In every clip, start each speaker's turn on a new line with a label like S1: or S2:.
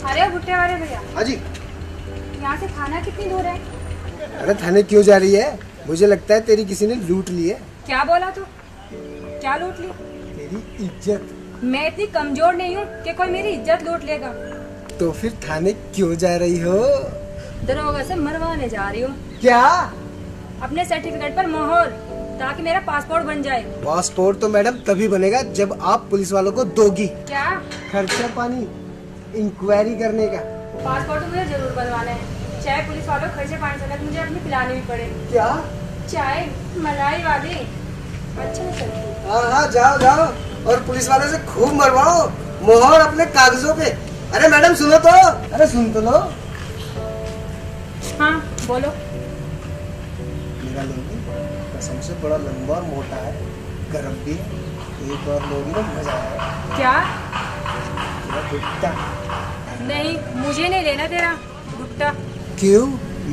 S1: अरे भुट्टे वाले भैया।
S2: हाँ जी।
S1: यहाँ से थाना कितनी दूर है?
S2: अरे थाने क्यों जा रही है? मुझे लगता है तेरी किसी ने लूट ली है।
S1: क्या बोला तू? क्या लूट ली?
S2: तेरी इज्जत।
S1: मैं इतनी कमजोर नहीं हूँ कि कोई मेरी इज्जत लूट लेगा।
S2: तो फिर थाने क्यों जा रही हो?
S1: दरोगा से मरवाने जा रही हूँ।
S2: क्या?
S1: अपने सर्टिफिकेट पर मोहर, ताकि मेरा पासपोर्ट बन जाए।
S2: पासपोर्ट तो मैडम तभी बनेगा जब आप पुलिस वालों को दोगी।
S1: क्या?
S2: खर्चा पानी इंक्वायरी करने का।
S1: पासपोर्ट तो मुझे जरूर बनवाना है, चाहे पुलिस वालों खर्चे पानी समेत मुझे अपनी पिलानी भी पड़े।
S2: क्या?
S1: चाय मलाई वाली अच्छा नहीं चलती।
S2: हाँ हाँ, जाओ जाओ और पुलिस वालों से खूब मरवाओ मोहर अपने कागजों पे। अरे मैडम सुनो तो, अरे सुन तो लो।
S1: हाँ बोलो।
S2: मेरा लोगी कसम से बड़ा लंबा और मोटा है, गर्म भी है। एक बार लोगी तो मजा आएगा।
S1: क्या?
S2: तेरा भुट्टा।
S1: नहीं, मुझे नहीं लेना तेरा भुट्टा।
S2: क्यों?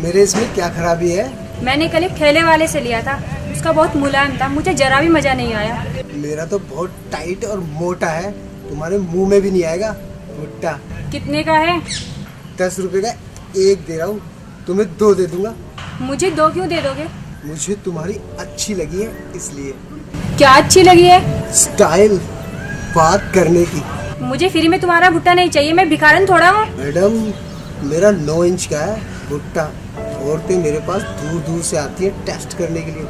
S2: मेरे इसमें क्या खराबी है?
S1: मैंने कल एक ठेले वाले से लिया था, उसका बहुत मुलायम था, मुझे जरा भी मजा नहीं आया।
S2: मेरा तो बहुत टाइट और मोटा है, तुम्हारे मुंह में भी नहीं आएगा भुट्टा।
S1: कितने का है?
S2: 10 रुपए का एक दे रहा हूँ, तुम्हें 2 दे दूंगा।
S1: मुझे 2 क्यों दे दोगे?
S2: मुझे तुम्हारी अच्छी लगी है इसलिए।
S1: क्या अच्छी लगी है?
S2: स्टाइल बात करने की।
S1: मुझे फ्री में तुम्हारा भुट्टा नहीं चाहिए, मैं भिखारन थोड़ा हूँ।
S2: मैडम मेरा 9 इंच का है भुट्टा। औरतें मेरे पास दूर दूर से आती है टेस्ट करने के लिए।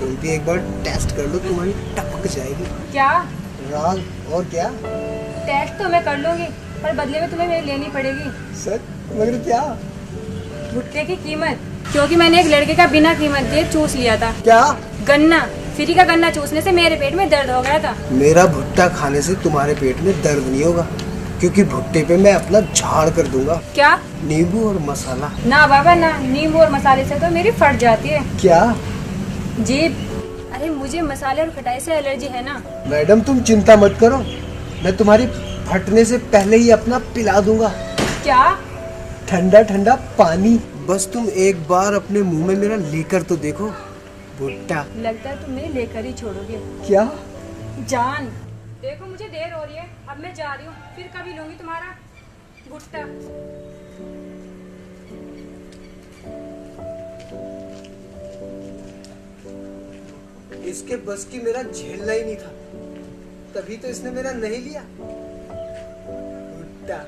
S2: तुम भी एक बार टेस्ट कर लो, तुम्हारी टपक जाएगी।
S1: क्या?
S2: राग और क्या?
S1: टेस्ट तो मैं कर लूंगी, पर बदले में तुम्हें मेरी लेनी पड़ेगी।
S2: सर मगर क्या?
S1: भुट्टे की कीमत, क्योंकि मैंने एक लड़के का बिना कीमत दिए चूस लिया था।
S2: क्या?
S1: गन्ना। फ्री का गन्ना चूसने से मेरे पेट में दर्द हो गया था।
S2: मेरा भुट्टा खाने से तुम्हारे पेट में दर्द नहीं होगा, क्योंकि भुट्टे पे मैं अपना झाड़ कर दूंगा।
S1: क्या?
S2: नींबू और मसाला।
S1: ना बाबा ना, नींबू और मसाले से तो मेरी फट जाती है
S2: क्या?
S1: जीभ। अरे मुझे मसाले और खटाई से एलर्जी है ना।
S2: मैडम तुम चिंता मत करो, मैं तुम्हारी फटने से पहले ही अपना पिला दूंगा।
S1: क्या?
S2: ठंडा ठंडा पानी। बस तुम एक बार अपने मुंह में मेरा लेकर तो देखो भुट्टा।
S1: लगता है तुम मेरे लेकर ही छोड़ोगे।
S2: क्या?
S1: जान देखो, मुझे देर हो रही है, अब मैं जा रही हूँ, फिर कभी लूंगी तुम्हारा भुट्टा।
S2: इसके बस की मेरा झेलना ही नहीं था, तभी तो इसने मेरा नहीं लिया भुट्टा।